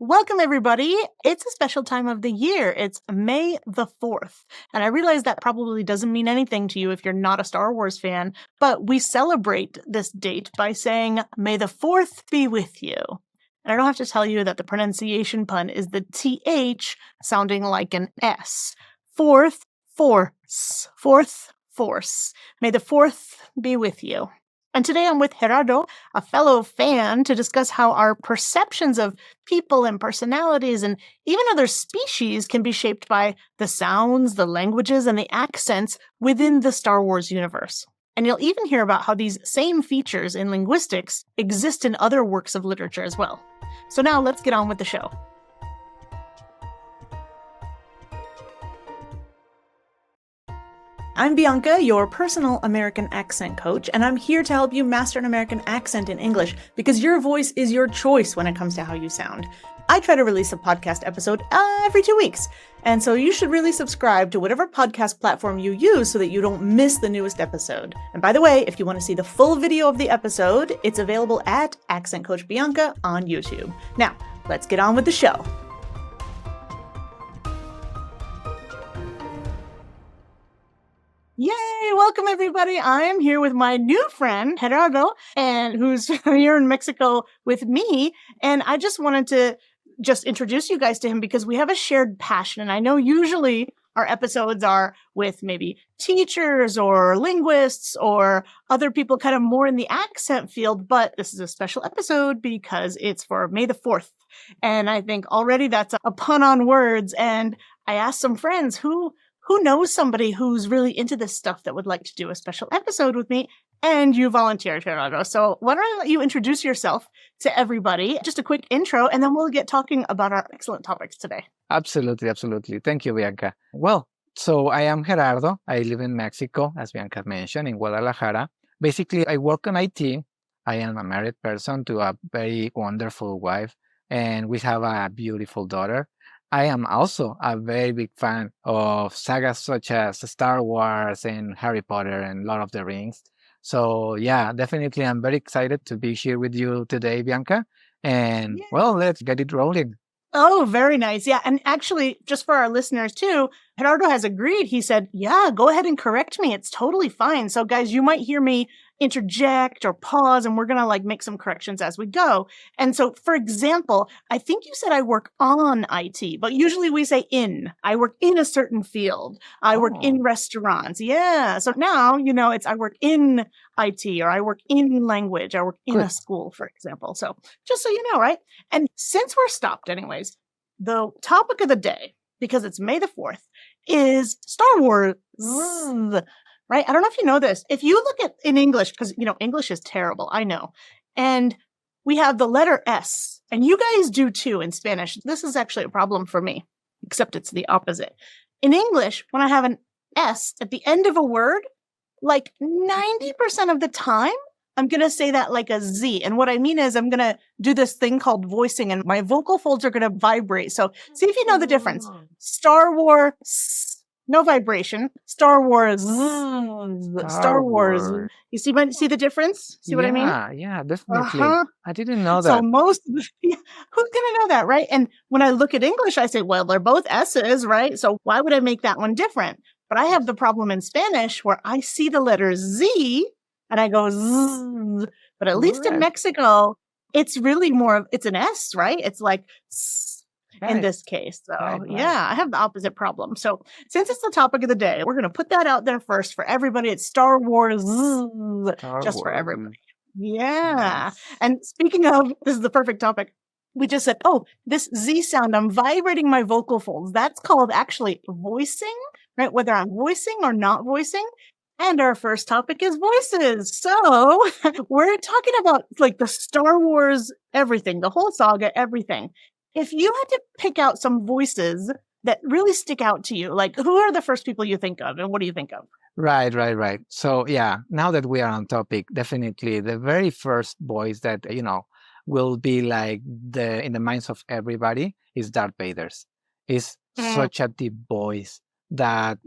Welcome, everybody. It's a special time of the year. It's May the 4th. And I realize that probably doesn't mean anything to you if you're not a Star Wars fan, but we celebrate this date by saying, May the 4th be with you. And I don't have to tell you that the pronunciation pun is the TH sounding like an S. Fourth, force. Fourth, force. May the 4th be with you. And today I'm with Gerardo, a fellow fan, to discuss how our perceptions of people and personalities and even other species can be shaped by the sounds, the languages, and the accents within the Star Wars universe. And you'll even hear about how these same features in linguistics exist in other works of literature as well. So now let's get on with the show. I'm Bianca, your personal American accent coach, and I'm here to help you master an American accent in English because your voice is your choice when it comes to how you sound. I try to release a podcast episode every 2 weeks, and so you should really subscribe to whatever podcast platform you use so that you don't miss the newest episode. And by the way, if you want to see the full video of the episode, it's available at Accent Coach Bianca on YouTube. Now, let's get on with the show. Yay! Welcome, everybody. I am here with my new friend, Gerardo, and who's here in Mexico with me. And I just wanted to introduce you guys to him because we have a shared passion. And I know usually our episodes are with maybe teachers or linguists or other people kind of more in the accent field, but this is a special episode because it's for May the 4th. And I think already that's a pun on words. And I asked some friends who knows somebody who's really into this stuff that would like to do a special episode with me? And you volunteered, Gerardo. So why don't I let you introduce yourself to everybody? Just a quick intro, and then we'll get talking about our excellent topics today. Absolutely. Thank you, Bianca. Well, so I am Gerardo. I live in Mexico, as Bianca mentioned, in Guadalajara. Basically, I work on IT. I am a married person to a very wonderful wife, and we have a beautiful daughter. I am also a very big fan of sagas such as Star Wars and Harry Potter and Lord of the Rings. So yeah, definitely I'm very excited to be here with you today, Bianca. And well, let's get it rolling. Oh, very nice. Yeah. And actually, just for our listeners too, Gerardo has agreed. He said, yeah, go ahead and correct me. It's totally fine. So guys, you might hear me interject or pause, and we're going to make some corrections as we go. And so, for example, I think you said I work on IT, but usually we say in. I work in a certain field. I work in restaurants. Yeah. So now, it's I work in IT or I work in language. I work in a school, for example. So just so you know, right? And since we're stopped anyways, the topic of the day, because it's May the 4th, is Star Wars. Right? I don't know if you know this. If you look at in English, because, English is terrible, I know. And we have the letter S, and you guys do too in Spanish. This is actually a problem for me, except it's the opposite. In English, when I have an S at the end of a word, 90% of the time, I'm going to say that like a Z. And what I mean is I'm going to do this thing called voicing, and my vocal folds are going to vibrate. So see if you know the difference. Star Wars, no vibration. Star Wars. Star Wars. You see the difference? See what I mean? Yeah, definitely. I didn't know that. So who's going to know that, right? And when I look at English, I say, well, they're both S's, right? So why would I make that one different? But I have the problem in Spanish where I see the letter Z and I go Z. But at least in Mexico, it's really it's an S, right? It's like in this case. So yeah, I have the opposite problem. So since it's the topic of the day, we're going to put that out there first for everybody. It's Star Wars, for everybody. Yeah. Nice. And speaking of, this is the perfect topic. We just said, this Z sound, I'm vibrating my vocal folds. That's called actually voicing, right? Whether I'm voicing or not voicing. And our first topic is voices. So we're talking about the Star Wars, everything, the whole saga, everything. If you had to pick out some voices that really stick out to you, who are the first people you think of and what do you think of? Right. So yeah, now that we are on topic, definitely the very first voice that, will be in the minds of everybody is Darth Vader's. It's such a deep voice that,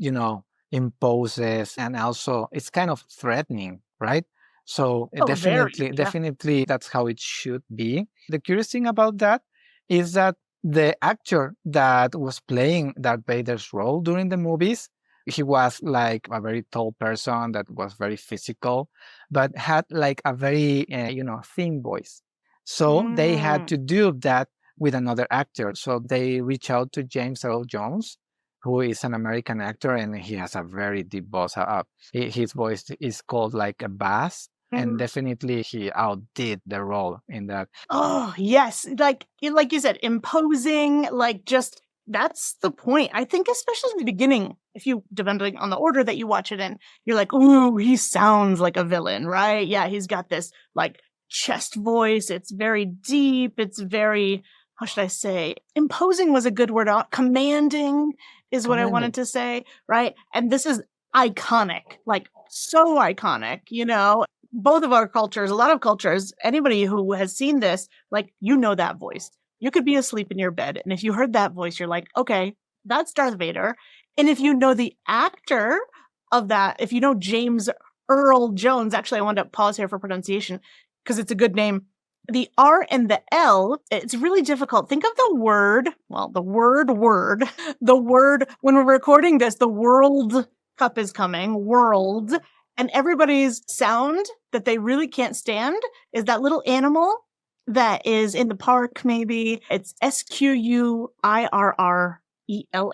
imposes, and also it's kind of threatening, right? So definitely that's how it should be. The curious thing about that is that the actor that was playing Darth Vader's role during the movies, he was like a very tall person that was very physical, but had like a very, thin voice. So they had Mm. to do that with another actor. So they reached out to James Earl Jones, who is an American actor, and he has a very deep voice. His voice is called like a bass, and Mm. definitely he outdid the role in that. Oh, yes. Like you said, imposing, like just that's the point. I think especially in the beginning, depending on the order that you watch it in, you're like, ooh, he sounds like a villain, right? Yeah, he's got this like chest voice. It's very deep. It's very, how should I say? Imposing was a good word. Commanding is what I wanted Commanding. to say, right? And this is iconic, like so iconic, both of our cultures, a lot of cultures, anybody who has seen this, like, that voice. You could be asleep in your bed, and if you heard that voice, you're like, okay, that's Darth Vader. And if you know the actor of that, if you know James Earl Jones, actually, I want to pause here for pronunciation because it's a good name. The R and the L, it's really difficult. Think of the word, when we're recording this, the World Cup is coming, world. And everybody's sound that they really can't stand is that little animal that is in the park, maybe. It's Squirrel,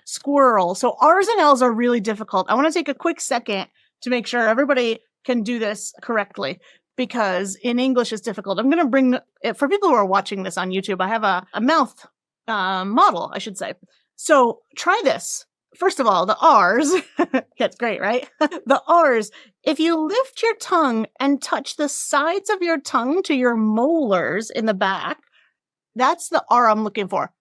squirrel. So R's and L's are really difficult. I want to take a quick second to make sure everybody can do this correctly because in English it's difficult. I'm going to bring, for people who are watching this on YouTube, I have a mouth model, I should say. So try this. First of all, the R's, that's great, right? The R's, if you lift your tongue and touch the sides of your tongue to your molars in the back, that's the R I'm looking for.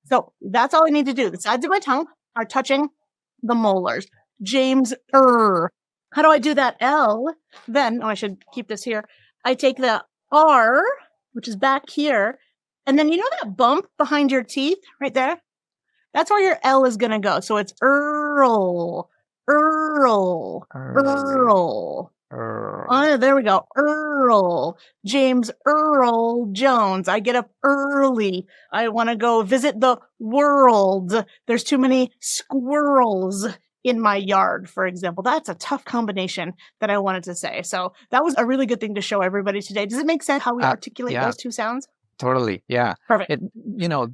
So that's all I need to do. The sides of my tongue are touching the molars. James, How do I do that L? Then, I should keep this here. I take the R, which is back here, and then you know that bump behind your teeth right there? That's where your L is going to go. So it's Earl. Oh, there we go. Earl. James Earl Jones. I get up early. I want to go visit the world. There's too many squirrels in my yard, for example. That's a tough combination that I wanted to say. So that was a really good thing to show everybody today. Does it make sense how we articulate those two sounds? Totally. Yeah. Perfect.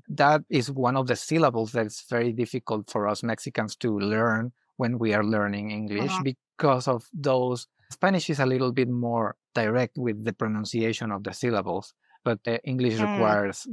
That is one of the syllables that's very difficult for us Mexicans to learn when we are learning English because of those. Spanish is a little bit more direct with the pronunciation of the syllables, but English requires,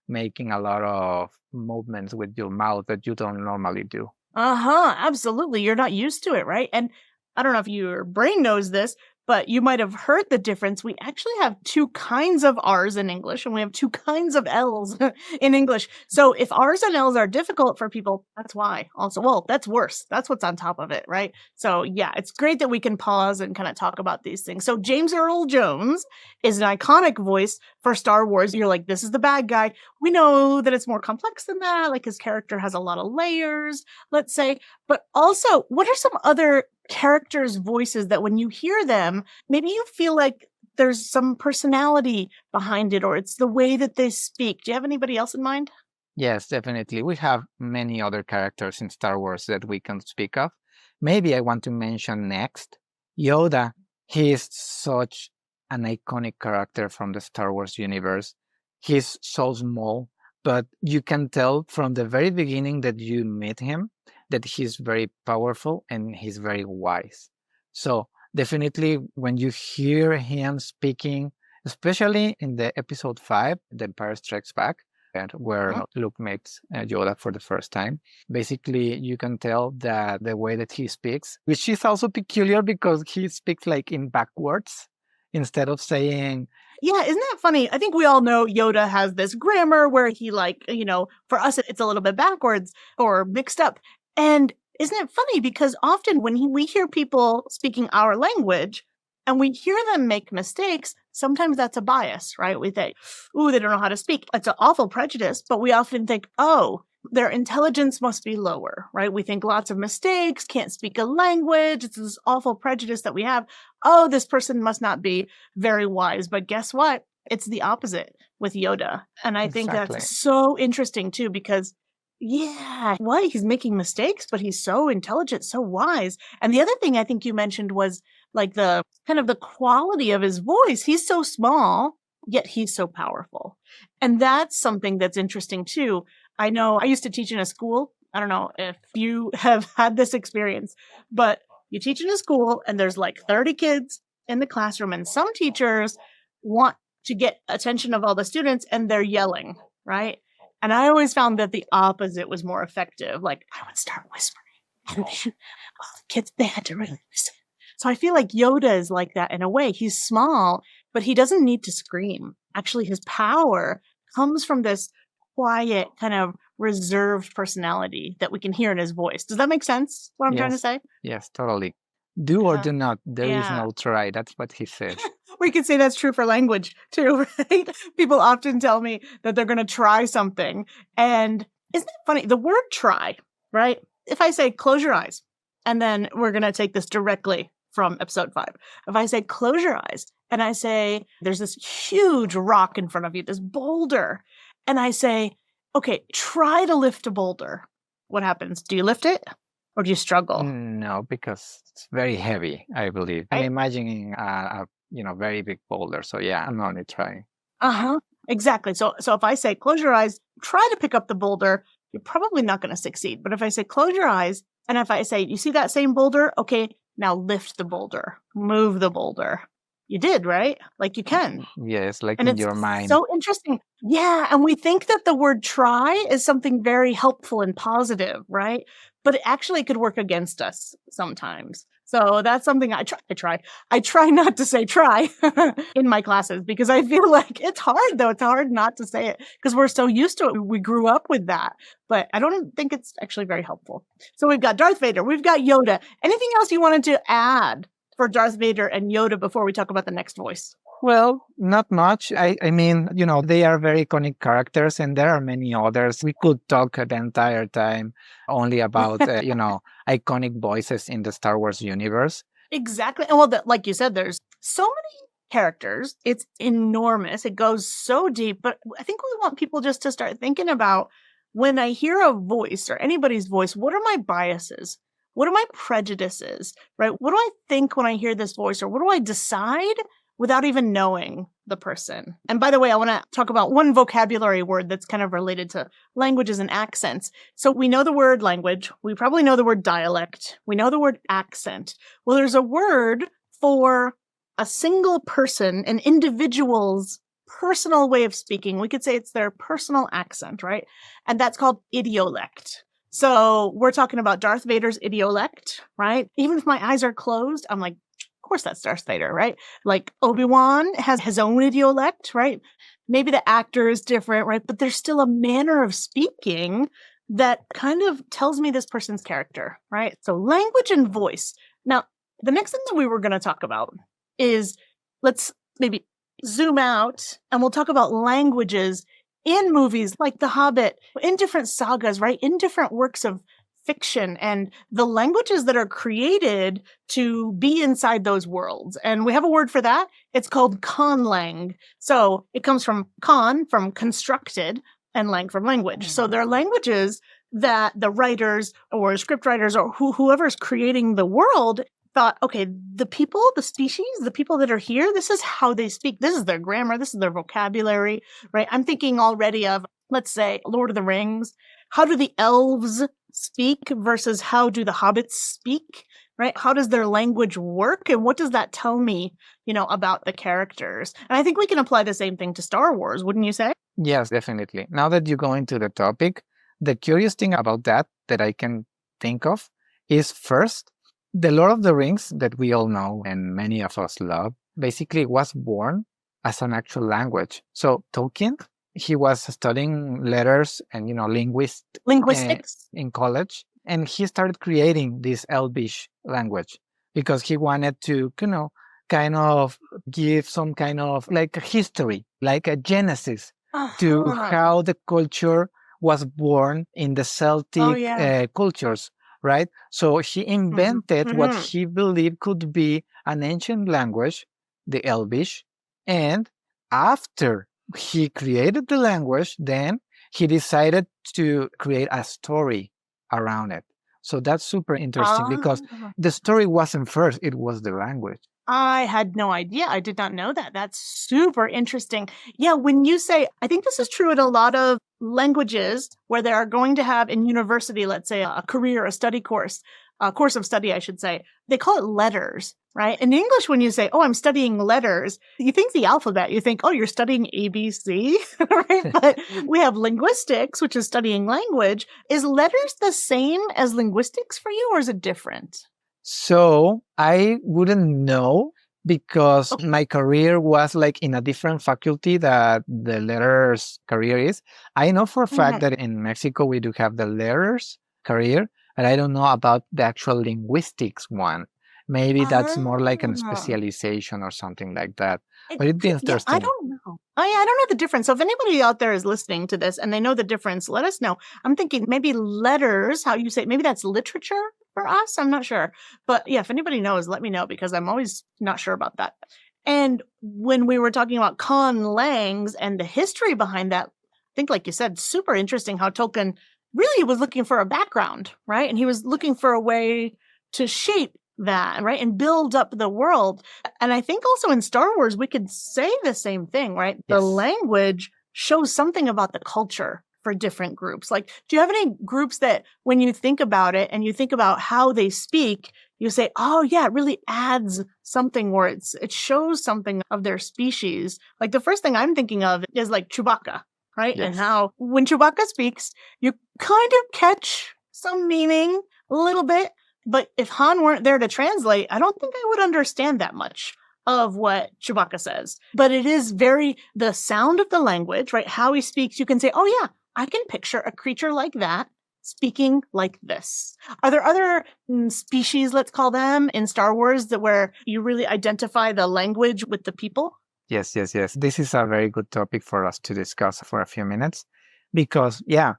making a lot of movements with your mouth that you don't normally do. Absolutely. You're not used to it, right? And I don't know if your brain knows this, but you might have heard the difference. We actually have two kinds of R's in English, and we have two kinds of L's in English. So if R's and L's are difficult for people, that's why. Also, well, that's worse. That's what's on top of it, right? So yeah, it's great that we can pause and kind of talk about these things. So James Earl Jones is an iconic voice for Star Wars. You're like, this is the bad guy. We know that it's more complex than that. Like his character has a lot of layers, let's say. But also, what are some other characters' voices that when you hear them, maybe you feel like there's some personality behind it, or it's the way that they speak? Do you have anybody else in mind? Yes, definitely. We have many other characters in Star Wars that we can speak of. Maybe I want to mention next Yoda. He is such an iconic character from the Star Wars universe. He's so small, but you can tell from the very beginning that you meet him that he's very powerful and he's very wise. So definitely when you hear him speaking, especially in the episode 5, The Empire Strikes Back, and where Luke meets Yoda for the first time, basically you can tell that the way that he speaks, which is also peculiar because he speaks like in backwards instead of saying. Yeah, isn't that funny? I think we all know Yoda has this grammar where he for us, it's a little bit backwards or mixed up. And isn't it funny? Because often when we hear people speaking our language and we hear them make mistakes, sometimes that's a bias, right? We think, ooh, they don't know how to speak. It's an awful prejudice, but we often think, oh, their intelligence must be lower, right? We think lots of mistakes, can't speak a language. It's this awful prejudice that we have. Oh, this person must not be very wise. But guess what? It's the opposite with Yoda. And I think Exactly. that's so interesting too, because yeah, why he's making mistakes, but he's so intelligent, so wise. And the other thing I think you mentioned was like the kind of the quality of his voice. He's so small, yet he's so powerful. And that's something that's interesting too. I know I used to teach in a school. I don't know if you have had this experience, but you teach in a school and there's like 30 kids in the classroom, and some teachers want to get attention of all the students and they're yelling, right? And I always found that the opposite was more effective. Like I would start whispering and then, well, the kids, they had to really listen. So I feel like Yoda is like that in a way. He's small, but he doesn't need to scream. Actually, his power comes from this quiet, kind of reserved personality that we can hear in his voice. Does that make sense, what I'm trying to Yes, say? yes, totally. Do or Uh, do not. There is yeah. no try. That's what he said. We could say that's true for language too, right? People often tell me that they're going to try something. And isn't it funny? The word try, right? If I say close your eyes, and then we're going to take this directly from episode 5. If I say close your eyes and I say there's this huge rock in front of you, this boulder, and I say, okay, try to lift a boulder. What happens? Do you lift it or do you struggle? No, because it's very heavy, I believe. I'm Right? imagining very big boulder. So yeah, I'm only trying. Uh-huh. Exactly. So if I say close your eyes, try to pick up the boulder, you're probably not going to succeed. But if I say close your eyes, and if I say, you see that same boulder? Okay, now lift the boulder, move the boulder. You did, right? Like you can. Yes, like And in it's your mind. so interesting. Yeah. And we think that the word try is something very helpful and positive, right? But it actually could work against us sometimes. So that's something I try. I try not to say try in my classes because I feel like it's hard though. It's hard not to say it because we're so used to it. We grew up with that. But I don't think it's actually very helpful. So we've got Darth Vader, we've got Yoda. Anything else you wanted to add for Darth Vader and Yoda before we talk about the next voice? Well, not much. I mean, they are very iconic characters, and there are many others. We could talk the entire time only about, iconic voices in the Star Wars universe. Exactly. And well, like you said, there's so many characters. It's enormous. It goes so deep. But I think we want people just to start thinking about when I hear a voice or anybody's voice, what are my biases? What are my prejudices? Right? What do I think when I hear this voice? Or what do I decide without even knowing the person? And by the way, I want to talk about one vocabulary word that's kind of related to languages and accents. So we know the word language. We probably know the word dialect. We know the word accent. Well, there's a word for a single person, an individual's personal way of speaking. We could say it's their personal accent, right? And that's called idiolect. So we're talking about Darth Vader's idiolect, right? Even if my eyes are closed, I'm like, of course that's Darth Vader, right? Like Obi-Wan has his own idiolect, right? Maybe the actor is different, right? But there's still a manner of speaking that kind of tells me this person's character, right? So language and voice. Now, the next thing that we were going to talk about is let's maybe zoom out and we'll talk about languages in movies like The Hobbit, in different sagas, right? In different works of fiction and the languages that are created to be inside those worlds. And we have a word for that. It's called conlang. So it comes from from constructed, and lang from language. So there are languages that the writers or script writers or whoever's creating the world thought, okay, the people, the species, the people that are here, this is how they speak. This is their grammar. This is their vocabulary, right? I'm thinking already of, let's say, Lord of the Rings. How do the elves speak versus how do the hobbits speak, right? How does their language work? And what does that tell me, about the characters? And I think we can apply the same thing to Star Wars, wouldn't you say? Yes, definitely. Now that you go into the topic, the curious thing about that I can think of is first, the Lord of the Rings that we all know and many of us love basically was born as an actual language. So Tolkien, he was studying letters and, Linguistics. in college, and he started creating this Elvish language because he wanted to, kind of give some kind of like a history, like a genesis to Uh-huh. how the culture was born in the Oh, Celtic yeah. cultures, right? So she Mhm. invented what Mhm. he believed could be an ancient language, the Elvish. And after he created the language, then he decided to create a story around it. So that's super interesting because Ah. the story wasn't first, it was the language. I had no idea. I did not know that. That's super interesting. Yeah, when you say, I think this is true in a lot of languages where they are going to have in university, let's say a career, a study course, a course of study, I should say, they call it letters, right? In English, when you say, oh, I'm studying letters, you think the alphabet, you think, oh, you're studying ABC, right? But we have linguistics, which is studying language. Is letters the same as linguistics for you, or is it different? So I wouldn't know because Okay. my career was like in a different faculty that the letters career is. I know for a fact Mhm. that in Mexico we do have the letters career, and I don't know about the actual linguistics one. Maybe that's more like a Ah. specialization or something like that. It But it'd be yeah, I interesting. don't know. Oh, yeah, I don't know the difference. So if anybody out there is listening to this and they know the difference, let us know. I'm thinking maybe letters, how you say, maybe that's literature for us. I'm not sure. But yeah, if anybody knows, let me know because I'm always not sure about that. And when we were talking about Con Langs and the history behind that, I think, like you said, super interesting how Tolkien really was looking for a background, right? And he was looking for a way to shape that, right? And build up the world. And I think also in Star Wars, we could say the same thing, right? The Yes. language shows something about the culture for different groups. Like, do you have any groups that when you think about it and you think about how they speak, you say, oh, yeah, it really adds something where it shows something of their species. Like the first thing I'm thinking of is like Chewbacca, right? And Yes. how when Chewbacca speaks, you kind of catch some meaning a little bit. But if Han weren't there to translate, I don't think I would understand that much of what Chewbacca says. But it is very the sound of the language, right? How he speaks, you can say, oh, yeah, I can picture a creature like that speaking like this. Are there other species, let's call them, in Star Wars that where you really identify the language with the people? Yes, yes, yes. This is a very good topic for us to discuss for a few minutes because, yeah.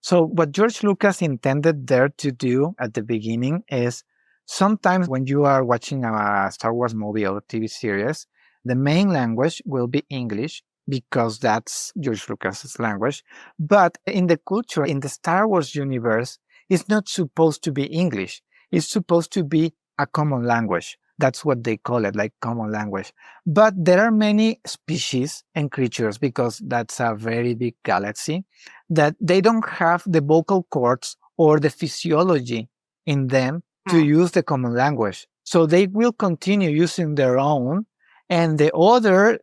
So, what George Lucas intended there to do at the beginning is sometimes when you are watching a Star Wars movie or TV series, the main language will be English because that's George Lucas's language. But in the culture, in the Star Wars universe, it's not supposed to be English. It's supposed to be a common language. That's what they call it, like common language. But there are many species and creatures, because that's a very big galaxy, that they don't have the vocal cords or the physiology in them to Mm. use the common language. So they will continue using their own, and the others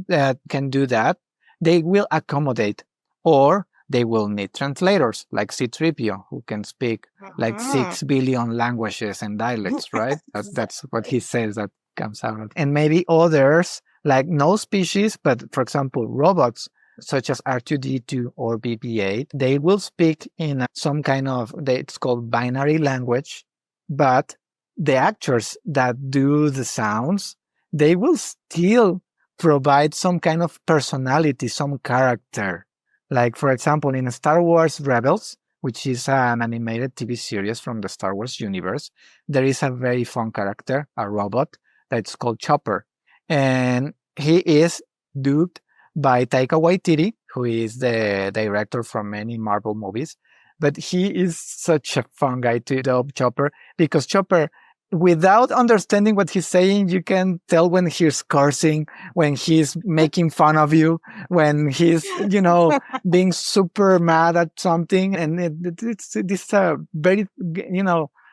that can do that, they will accommodate, or they will need translators like C-3PO, who can speak like Mhm. 6 billion languages and dialects, right? That's what Exactly. he says that comes out. And maybe others, like no species, but for example, robots such as R2D2 or BB-8, they will speak in some kind of, it's called binary language, but the actors that do the sounds, they will still provide some kind of personality, some character. Like, for example, in Star Wars Rebels, which is an animated TV series from the Star Wars universe, there is a very fun character, a robot, that's called Chopper. And he is dubbed by Taika Waititi, who is the director from many Marvel movies. But he is such a fun guy to dub Chopper because Chopper, without understanding what he's saying, you can tell when he's cursing, when he's making fun of you, when he's, being super mad at something. And it's a very,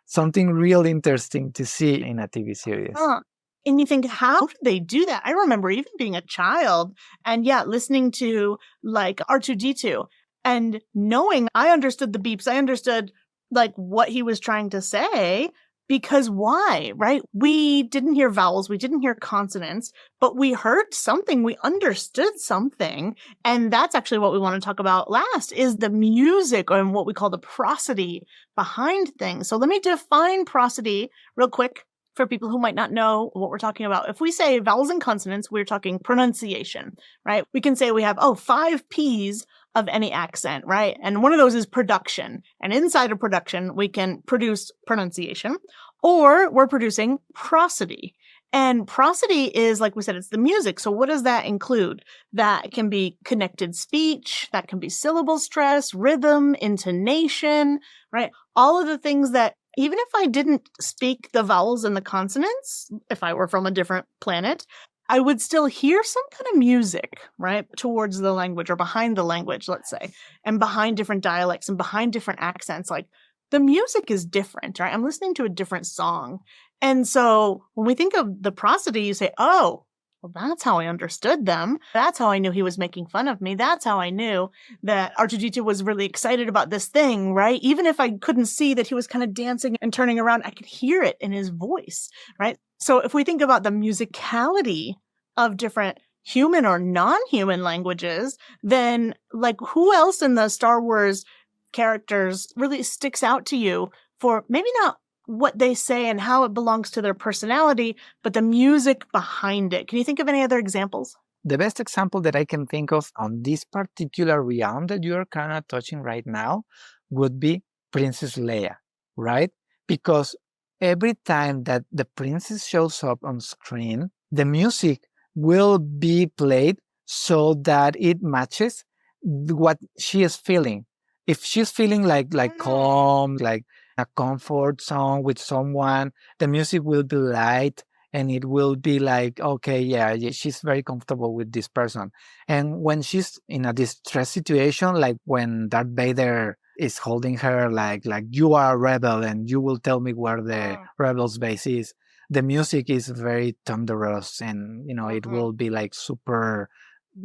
something real interesting to see in a TV series. Huh. And you think, how did they do that? I remember even being a child and yeah, listening to like R2D2 and knowing I understood the beeps. I understood like what he was trying to say because why, right? We didn't hear vowels. We didn't hear consonants, but we heard something. We understood something. And that's actually what we want to talk about last is the music and what we call the prosody behind things. So let me define prosody real quick for people who might not know what we're talking about. If we say vowels and consonants, we're talking pronunciation, right? We can say we have, 5 P's of any accent, right? And one of those is production. And inside of production, we can produce pronunciation, or we're producing prosody. And prosody is, like we said, it's the music. So what does that include? That can be connected speech, that can be syllable stress, rhythm, intonation, right? All of the things that even if I didn't speak the vowels and the consonants, if I were from a different planet, I would still hear some kind of music, right? Towards the language or behind the language, let's say, and behind different dialects and behind different accents. Like the music is different, right? I'm listening to a different song. And so when we think of the prosody, you say, oh, well, that's how I understood them. That's how I knew he was making fun of me. That's how I knew that R2D2 was really excited about this thing, right? Even if I couldn't see that he was kind of dancing and turning around, I could hear it in his voice, right? So if we think about the musicality of different human or non-human languages, then like who else in the Star Wars characters really sticks out to you for maybe not what they say and how it belongs to their personality, but the music behind it? Can you think of any other examples? The best example that I can think of on this particular realm that you're kind of touching right now would be Princess Leia, right? Because every time that the princess shows up on screen, the music will be played so that it matches what she is feeling. If she's feeling like calm, like a comfort song with someone, the music will be light and it will be like, okay, yeah, she's very comfortable with this person. And when she's in a distress situation, like when Darth Vader is holding her like you are a rebel and you will tell me where the rebel's base is, the music is very thunderous and, it will be like super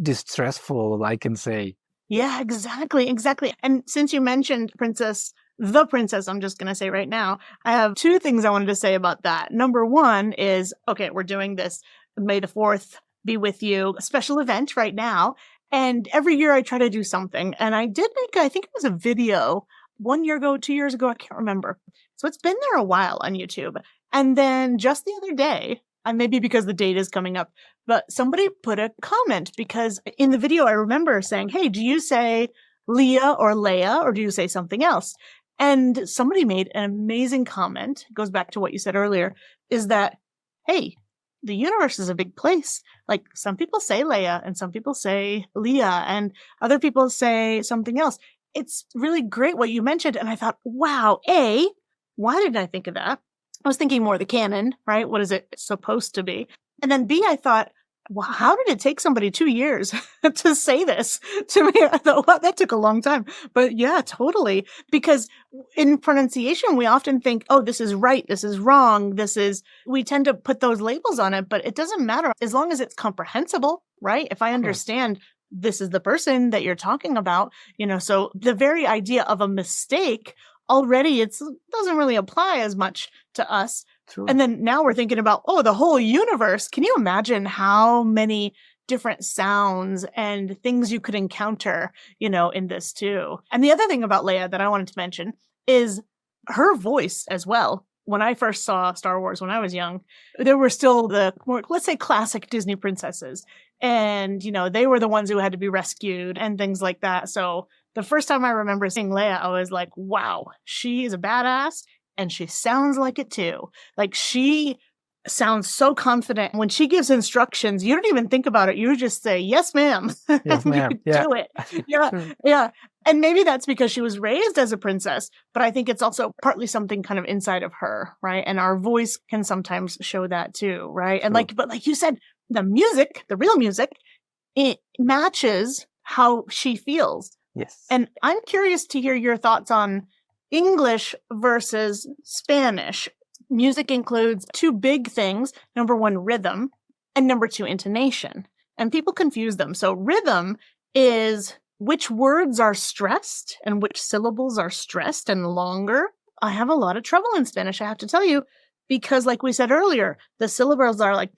distressful, I can say. Yeah, exactly. And since you mentioned the princess, I'm just going to say right now, I have two things I wanted to say about that. Number one is, okay, we're doing this May the 4th be with you special event right now. And every year I try to do something. And I did make, I think it was a video 1 year ago, 2 years ago, I can't remember. So it's been there a while on YouTube. And then just the other day, and maybe because the date is coming up, but somebody put a comment because in the video I remember saying, hey, do you say Leah or Leia or do you say something else? And somebody made an amazing comment. It goes back to what you said earlier, is that, hey, the universe is a big place. Like some people say Leia and some people say Leah and other people say something else. It's really great what you mentioned. And I thought, wow, A, why didn't I think of that? I was thinking more the canon, right? What is it supposed to be? And then B, I thought, well, how did it take somebody 2 years to say this to me? I thought, wow, that took a long time. But yeah, totally. Because in pronunciation, we often think, oh, this is right, this is wrong, we tend to put those labels on it, but it doesn't matter as long as it's comprehensible, right? If I understand this is the person that you're talking about, so the very idea of a mistake already it doesn't really apply as much to us. True. And then now we're thinking about, the whole universe. Can you imagine how many different sounds and things you could encounter, in this too? And the other thing about Leia that I wanted to mention is her voice as well. When I first saw Star Wars when I was young, there were still the more, let's say, classic Disney princesses. And, they were the ones who had to be rescued and things like that. So the first time I remember seeing Leia, I was like, wow, she is a badass. And she sounds like it too. Like she sounds so confident. When she gives instructions, you don't even think about it. You just say, yes, ma'am. Yes, ma'am. Yeah. Do it. Yeah. And maybe that's because she was raised as a princess, but I think it's also partly something kind of inside of her, right? And our voice can sometimes show that too, right? And but like you said, the music, the real music, it matches how she feels. Yes. And I'm curious to hear your thoughts on English versus Spanish. Music includes two big things. Number one, rhythm, and number two, intonation. And people confuse them. So rhythm is which words are stressed and which syllables are stressed and longer. I have a lot of trouble in Spanish, I have to tell you, because like we said earlier, the syllables are like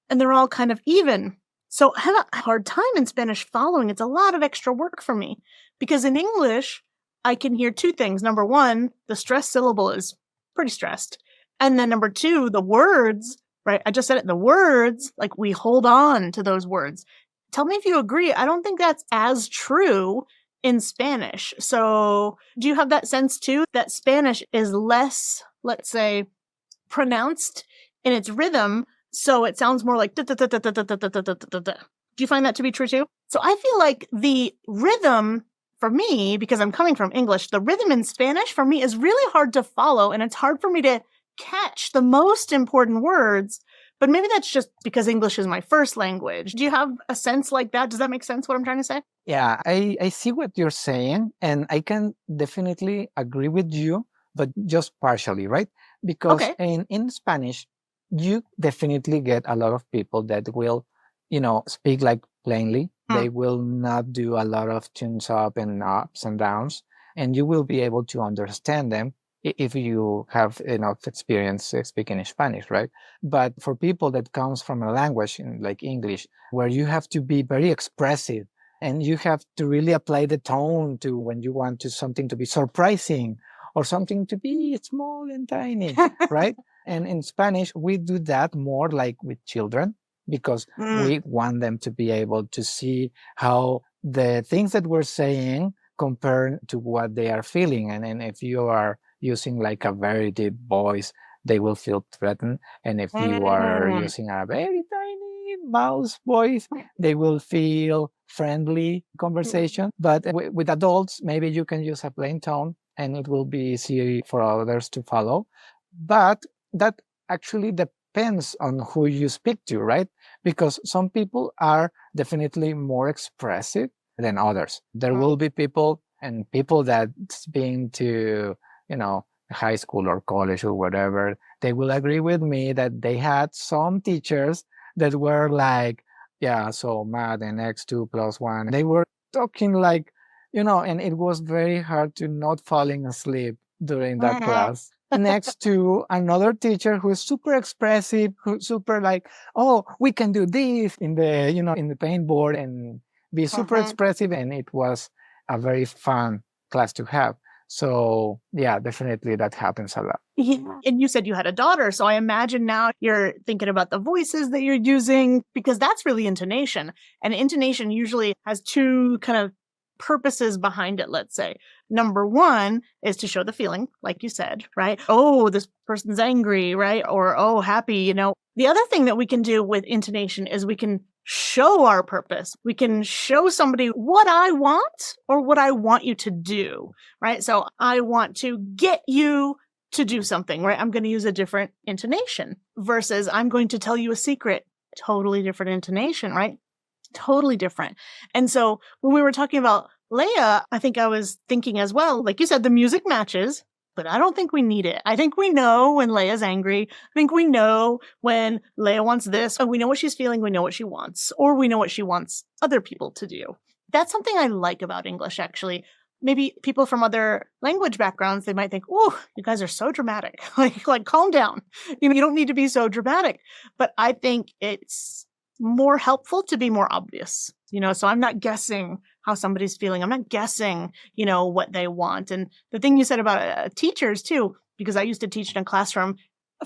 and they're all kind of even. So I have a hard time in Spanish following. It's a lot of extra work for me because in English, I can hear two things. Number one, the stressed syllable is pretty stressed. And then number two, the words, right? I just said it, the words, like we hold on to those words. tell me if you agree. I don't think that's as true in Spanish. So, do you have that sense too that Spanish is less, let's say, pronounced in its rhythm, so it sounds more like da da da da da da da da da da da da. Do you find that to be true too? So I feel like the rhythm for me, because I'm coming from English, the rhythm in Spanish for me is really hard to follow, and it's hard for me to catch the most important words. But maybe that's just because English is my first language. Do you have a sense like that? Does that make sense what I'm trying to say? Yeah, I see what you're saying, and I can definitely agree with you, but just partially, right? Because Okay. in Spanish, you definitely get a lot of people that will, speak like plainly. Mm. They will not do a lot of tunes up and ups and downs, and you will be able to understand them if you have enough experience speaking Spanish, right? But for people that comes from a language like English, where you have to be very expressive and you have to really apply the tone to when you want to something to be surprising or something to be small and tiny, right? And in Spanish, we do that more like with children because Mm. we want them to be able to see how the things that we're saying compare to what they are feeling. And if you are using like a very deep voice, they will feel threatened. And if you are Mm. using a very tiny mouse voice, they will feel friendly conversation. But with adults, maybe you can use a plain tone and it will be easy for others to follow. But that actually depends on who you speak to, right? Because some people are definitely more expressive than others. There Mm. will be people that's been to, high school or college or whatever, they will agree with me that they had some teachers that were like, yeah, so math and x2 plus 1. They were talking like, and it was very hard to not falling asleep during that Mhm. class. Next to another teacher who is super expressive, who super like, oh, we can do this in the paintboard and be super Mhm. expressive. And it was a very fun class to have. So yeah, definitely that happens a lot. Yeah. And you said you had a daughter. So I imagine now you're thinking about the voices that you're using because that's really intonation. And intonation usually has two kind of purposes behind it, let's say. Number one is to show the feeling, like you said, right? Oh, this person's angry, right? Or, oh, happy. The other thing that we can do with intonation is we can show our purpose. We can show somebody what I want or what I want you to do, right? So I want to get you to do something, right? I'm going to use a different intonation versus I'm going to tell you a secret. Totally different intonation, right? Totally different. And so when we were talking about Leia, I think I was thinking as well, like you said, the music matches, but I don't think we need it. I think we know when Leia's angry. I think we know when Leia wants this, and we know what she's feeling. We know what she wants, or we know what she wants other people to do. That's something I like about English, actually. Maybe people from other language backgrounds, they might think, oh, you guys are so dramatic. like, calm down. You don't need to be so dramatic. But I think it's more helpful to be more obvious, so I'm not guessing how somebody's feeling. I'm not guessing, what they want. And the thing you said about teachers too, because I used to teach in a classroom,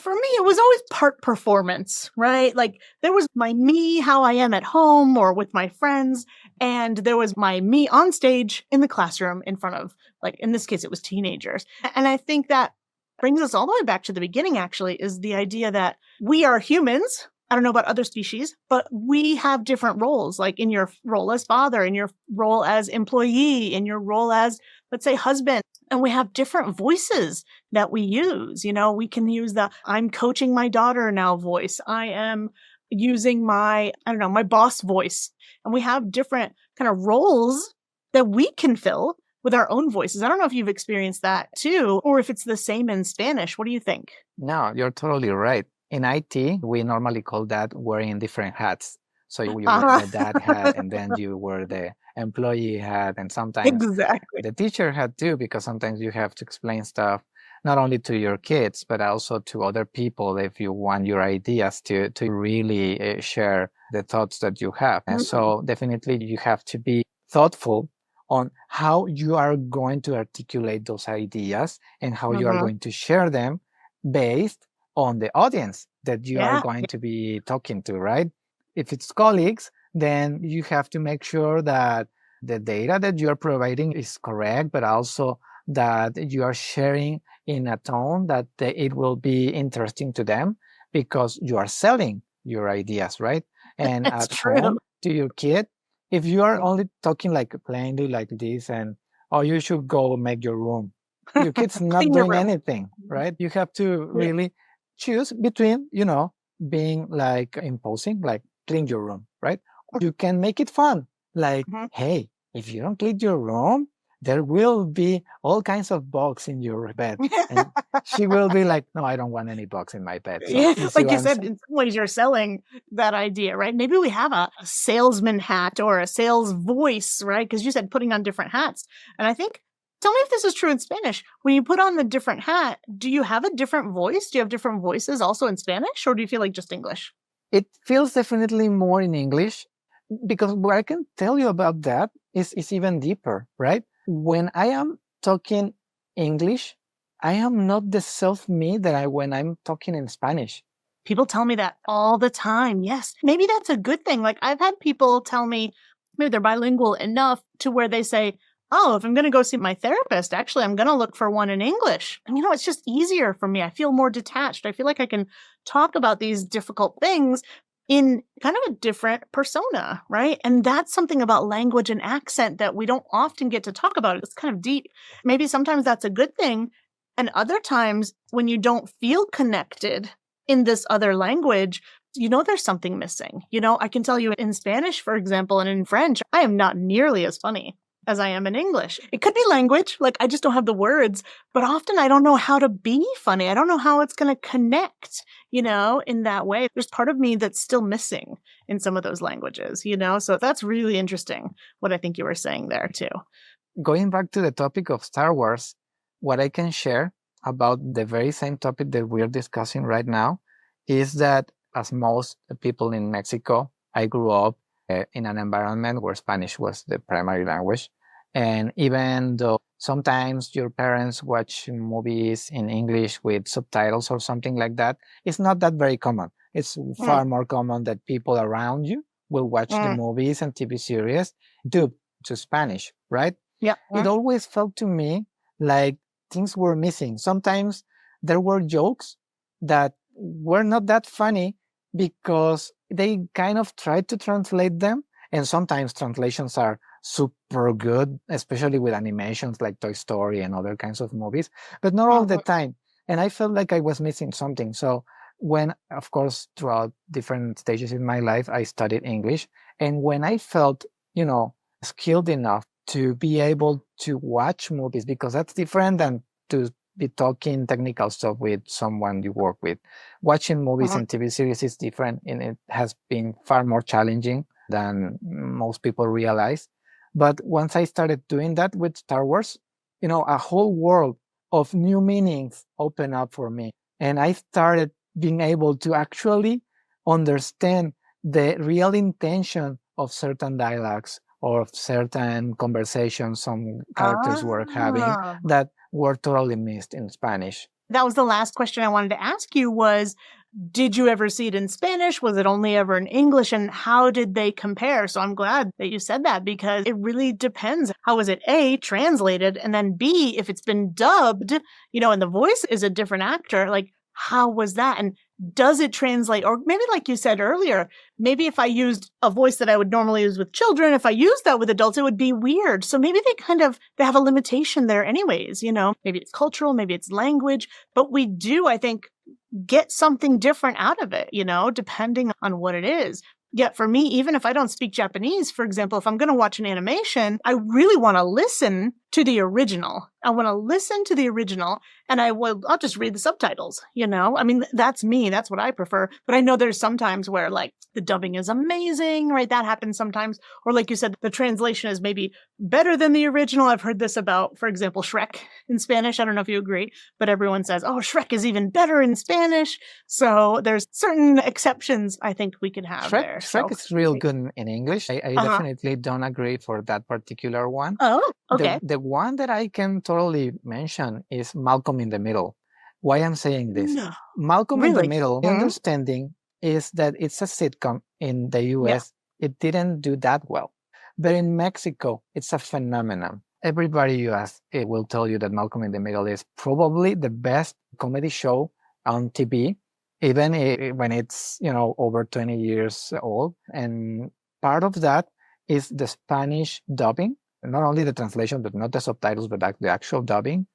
for me, it was always part performance, right? Like there was my me, how I am at home or with my friends. And there was my me on stage in the classroom in front of, like, in this case, it was teenagers. And I think that brings us all the way back to the beginning, actually, is the idea that we are humans. I don't know about other species, but we have different roles, like in your role as father, in your role as employee, in your role as, let's say, husband. And we have different voices that we use. We can use the I'm coaching my daughter now voice. I am using my, I don't know, my boss voice. And we have different kind of roles that we can fill with our own voices. I don't know if you've experienced that too, or if it's the same in Spanish. What do you think? No, you're totally right. In IT, we normally call that wearing different hats. So you wear Uh-huh. the dad hat and then you wear the employee hat, and sometimes Exactly. the teacher hat too, because sometimes you have to explain stuff not only to your kids, but also to other people if you want your ideas to really share the thoughts that you have. And Mhm. so definitely you have to be thoughtful on how you are going to articulate those ideas and how you are Mhm. going to share them based on the audience that you are Yeah. going to be talking to, right? If it's colleagues, then you have to make sure that the data that you are providing is correct, but also that you are sharing in a tone that it will be interesting to them, because you are selling your ideas, right? And It's at true. home to your kid, if you are only talking like plainly like this, and oh, you should go make your room, your kid's not Clean your doing room. anything, right? You have to Yeah. really choose between, being like imposing, like clean your room, right? You can make it fun, like, Mhm. hey, if you don't clean your room, there will be all kinds of bugs in your bed. And she will be like, no, I don't want any bugs in my bed. So Yeah, you see like what you I'm said, saying? in some ways you're selling that idea, right? Maybe we have a salesman hat or a sales voice, right? Because you said putting on different hats. And I think, tell me if this is true in Spanish. When you put on the different hat, do you have a different voice? Do you have different voices also in Spanish, or do you feel like just English? It feels definitely more in English, because what I can tell you about that is even deeper, right? When I am talking English, I am not the self me that when I'm talking in Spanish. People tell me that all the time. Yes. Maybe that's a good thing. Like I've had people tell me maybe they're bilingual enough to where they say, oh, if I'm going to go see my therapist, actually, I'm going to look for one in English. And, it's just easier for me. I feel more detached. I feel like I can talk about these difficult things in kind of a different persona, right? And that's something about language and accent that we don't often get to talk about. It's kind of deep. Maybe sometimes that's a good thing. And other times when you don't feel connected in this other language, there's something missing. I can tell you in Spanish, for example, and in French, I am not nearly as funny as I am in English. It could be language, like I just don't have the words, but often I don't know how to be funny. I don't know how it's going to connect, in that way. There's part of me that's still missing in some of those languages, so that's really interesting what I think you were saying there too. Going back to the topic of Star Wars, what I can share about the very same topic that we're discussing right now is that, as most people in Mexico, I grew up in an environment where Spanish was the primary language. And even though sometimes your parents watch movies in English with subtitles or something like that, it's not that very common. It's Mm, far more common that people around you will watch the mm, movies and TV series dubbed to Spanish, right? yeah. It always felt to me like things were missing. Sometimes there were jokes that were not that funny because they kind of tried to translate them. And sometimes translations are super good, especially with animations like Toy Story and other kinds of movies, but not all the Mhm. time. And I felt like I was missing something. So when, of course, throughout different stages in my life, I studied English. And when I felt, skilled enough to be able to watch movies, because that's different than to be talking technical stuff with someone you work with. Watching movies Mhm. and TV series is different, and it has been far more challenging than most people realize. But once I started doing that with Star Wars, a whole world of new meanings opened up for me. And I started being able to actually understand the real intention of certain dialogues or of certain conversations some characters were having Ah. that were totally missed in Spanish. That was the last question I wanted to ask you was, did you ever see it in Spanish? Was it only ever in English? And how did they compare? So I'm glad that you said that, because it really depends. How was it A, translated? And then B, if it's been dubbed, and the voice is a different actor, like how was that? And does it translate? Or maybe like you said earlier, maybe if I used a voice that I would normally use with children, if I used that with adults, it would be weird. So maybe they have a limitation there anyways, maybe it's cultural, maybe it's language, but we do, I think, get something different out of it, depending on what it is. Yet for me, even if I don't speak Japanese, for example, if I'm going to watch an animation, I really want to listen to the original. I want to listen to the original, and I'll just read the subtitles, I mean, that's me. That's what I prefer. But I know there's sometimes where like the dubbing is amazing, right? That happens sometimes. Or like you said, the translation is maybe better than the original. I've heard this about, for example, Shrek in Spanish. I don't know if you agree, but everyone says, oh, Shrek is even better in Spanish. So there's certain exceptions I think we could have Shrek, there. Shrek So, is real good in English. I uh-huh. definitely don't agree for that particular one. Oh, okay. The one that I can totally mention is Malcolm in the Middle. Why I'm saying this? No, Malcolm in the really? Middle, my understanding is that it's a sitcom in the Yeah. US it didn't do that well. But in Mexico, it's a phenomenon. Everybody you ask it will tell you that Malcolm in the Middle is probably the best comedy show on TV, even when it's, over 20 years old. And part of that is the Spanish dubbing, not only the translation, but not the subtitles, but the actual dubbing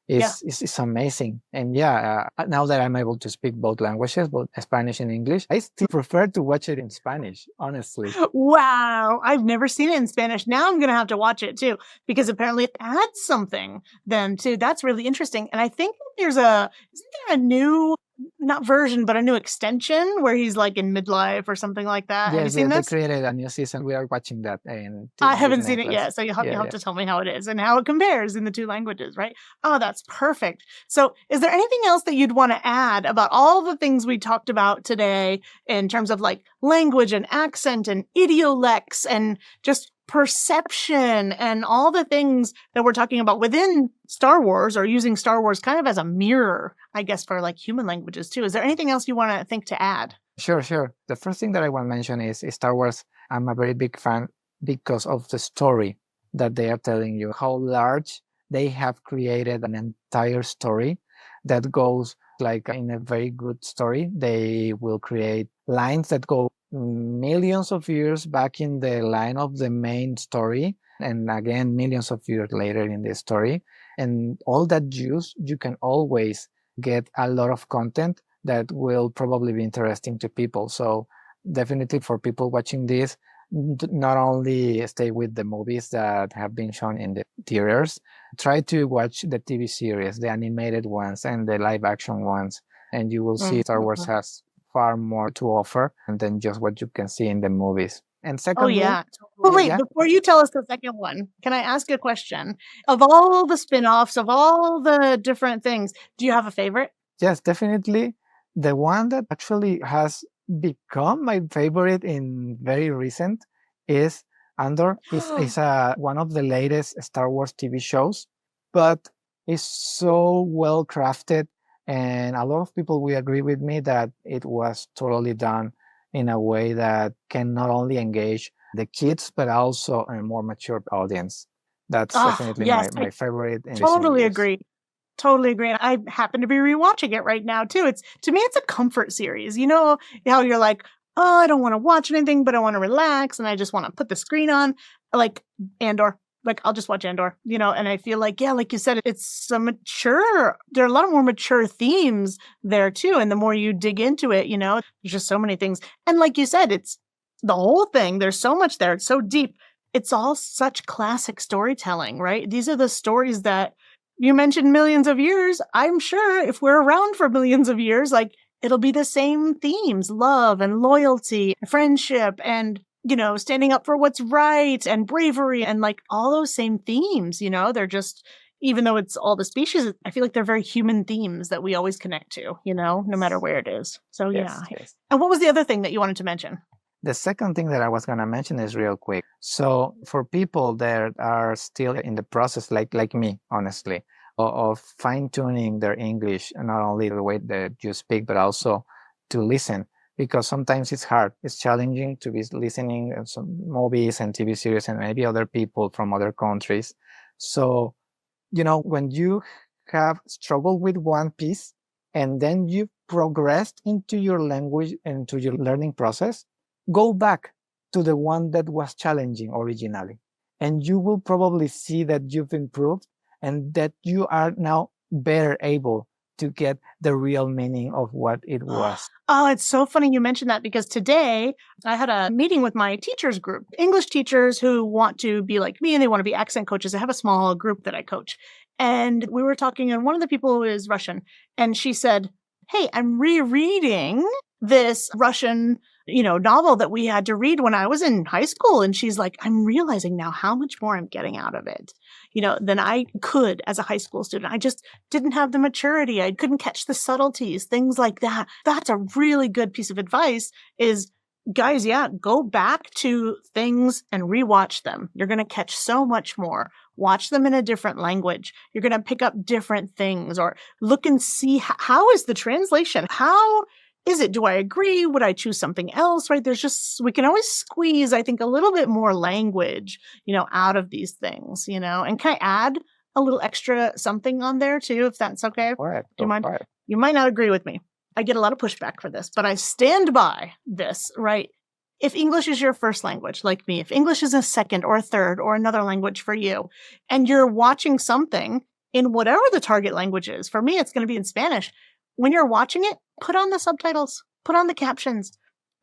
Yeah. is amazing. And now that I'm able to speak both languages, both Spanish and English, I still prefer to watch it in Spanish, honestly. Wow. I've never seen it in Spanish. Now I'm going to have to watch it too, because apparently it adds something then too. That's really interesting. And I think isn't there a new, not version, but a new extension where he's like in midlife or something like that? Have you Yes, seen they this? created a new season. We are watching that in I haven't Disney seen it Plus. yet, so you'll have Yeah. to tell me how it is and how it compares in the two languages, right? Oh, that's perfect. So is there anything else that you'd want to add about all the things we talked about today in terms of like language and accent and idiolects and just perception and all the things that we're talking about within Star Wars, or using Star Wars kind of as a mirror, I guess, for like human languages too? Is there anything else you want to think to add? Sure. The first thing that I want to mention is Star Wars. I'm a very big fan because of the story that they are telling you, how large they have created an entire story that goes like in a very good story. They will create lines that go millions of years back in the line of the main story, and again, millions of years later in the story. And all that you can always get a lot of content that will probably be interesting to people. So definitely for people watching this, not only stay with the movies that have been shown in the theaters, try to watch the TV series, the animated ones and the live action ones, and you will see Star Wars has far more to offer than just what you can see in the movies. And Oh, secondly, yeah. Well, wait, yeah, before you tell us the second one, can I ask a question? Of all the spin-offs, of all the different things, do you have a favorite? yes, definitely. The one that actually has become my favorite in very recent is Andor. Is one of the latest Star Wars TV shows, but it's so well crafted, and a lot of people will agree with me that it was totally done in a way that can not only engage the kids but also a more mature audience. That's definitely Yes, my favorite in recent totally years. agree. Totally agree. And I happen to be rewatching it right now too. To me, it's a comfort series. You know how you're like, oh, I don't want to watch anything, but I want to relax and I just want to put the screen on, like Andor. Like I'll just watch Andor, and I feel like, yeah, like you said, it's there are a lot of more mature themes there too. And the more you dig into it, there's just so many things. And like you said, it's the whole thing. There's so much there. It's so deep. It's all such classic storytelling, right? These are the stories that you mentioned millions of years. I'm sure if we're around for millions of years, like it'll be the same themes, love and loyalty, friendship, and, standing up for what's right and bravery and like all those same themes, they're just, even though it's all the species, I feel like they're very human themes that we always connect to, no matter where it is. So yeah. Yes. And what was the other thing that you wanted to mention? The second thing that I was going to mention is real quick. So for people that are still in the process, like me, honestly, of fine-tuning their English, not only the way that you speak, but also to listen, because sometimes it's hard. It's challenging to be listening to some movies and TV series and maybe other people from other countries. So, when you have struggled with one piece and then you progressed into your language, into your learning process, go back to the one that was challenging originally, and you will probably see that you've improved and that you are now better able to get the real meaning of what it was. Oh, it's so funny you mentioned that, because today I had a meeting with my teachers group, English teachers who want to be like me and they want to be accent coaches. I have a small group that I coach. And we were talking, and one of the people is Russian, and she said, hey, I'm rereading this Russian, novel that we had to read when I was in high school. And she's like, I'm realizing now how much more I'm getting out of it, than I could as a high school student. I just didn't have the maturity. I couldn't catch the subtleties, things like that. That's a really good piece of advice is, guys, go back to things and rewatch them. You're going to catch so much more. Watch them in a different language. You're going to pick up different things, or look and see how is the translation? How is it, do I agree? Would I choose something else, right? We can always squeeze, I think, a little bit more language, out of these things, and can I add a little extra something on there too, if that's okay? All right. Do you mind? All right. You might not agree with me. I get a lot of pushback for this, but I stand by this, right? If English is your first language, like me, if English is a second or a third or another language for you, and you're watching something in whatever the target language is, for me, it's going to be in Spanish. When you're watching it, put on the subtitles, put on the captions,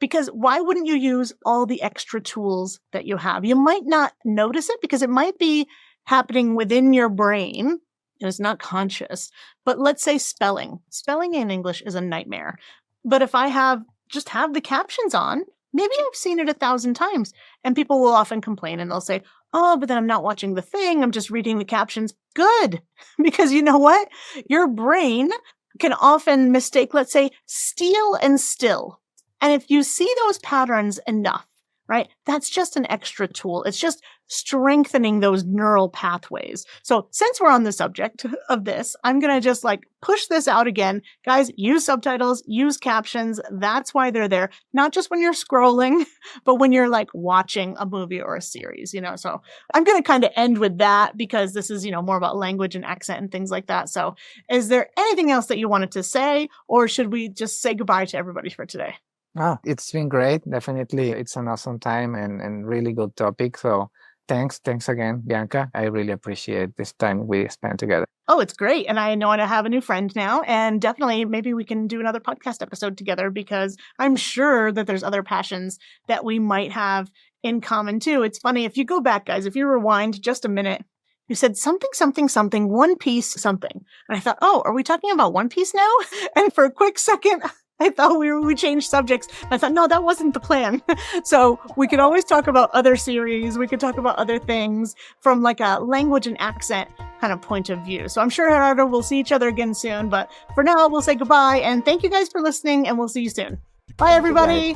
because why wouldn't you use all the extra tools that you have? You might not notice it because it might be happening within your brain. It's not conscious. But let's say spelling. Spelling in English is a nightmare. But if I just have the captions on, maybe I've seen it 1,000 times. And people will often complain and they'll say, oh, but then I'm not watching the thing. I'm just reading the captions. Good. Because you know what? Your brain can often mistake, let's say, steal and still. And if you see those patterns enough, right, that's just an extra tool. It's just strengthening those neural pathways. So since we're on the subject of this, I'm going to just push this out again. Guys, use subtitles, use captions. That's why they're there. Not just when you're scrolling, but when you're watching a movie or a series, So I'm going to kind of end with that because this is, more about language and accent and things like that. So is there anything else that you wanted to say, or should we just say goodbye to everybody for today? Oh, it's been great. Definitely. It's an awesome time and really good topic. So thanks again, Bianca. I really appreciate this time we spent together. Oh, it's great. And I know I have a new friend now, and definitely maybe we can do another podcast episode together because I'm sure that there's other passions that we might have in common too. It's funny, if you go back, guys, if you rewind just a minute, you said something, something, something, One Piece, something. And I thought, oh, are we talking about One Piece now? And for a quick second, I thought we changed subjects. I thought, no, that wasn't the plan. So we could always talk about other series. We could talk about other things from a language and accent kind of point of view. So I'm sure, Gerardo, we'll see each other again soon. But for now, we'll say goodbye. And thank you guys for listening. And we'll see you soon. Bye, everybody.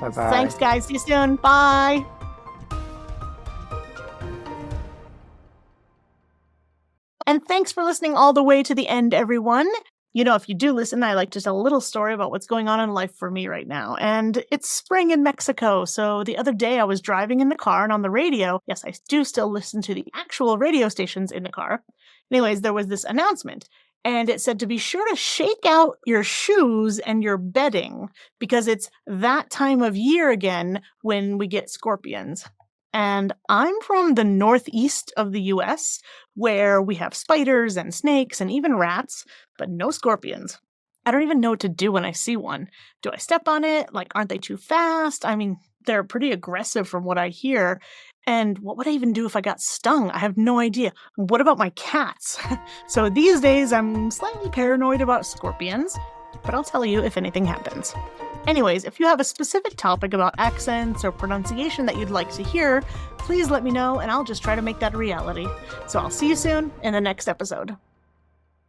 Bye-bye. Thanks, guys. See you soon. Bye. And thanks for listening all the way to the end, everyone. If you do listen, I like to tell a little story about what's going on in life for me right now. And it's spring in Mexico. So the other day I was driving in the car and on the radio, yes, I do still listen to the actual radio stations in the car. Anyways, there was this announcement and it said to be sure to shake out your shoes and your bedding because it's that time of year again when we get scorpions. And I'm from the northeast of the US, where we have spiders and snakes and even rats, but no scorpions. I don't even know what to do when I see one. Do I step on it? Aren't they too fast? I mean, they're pretty aggressive from what I hear. And what would I even do if I got stung? I have no idea. What about my cats? So these days, I'm slightly paranoid about scorpions, but I'll tell you if anything happens. Anyways, if you have a specific topic about accents or pronunciation that you'd like to hear, please let me know and I'll just try to make that a reality. So I'll see you soon in the next episode.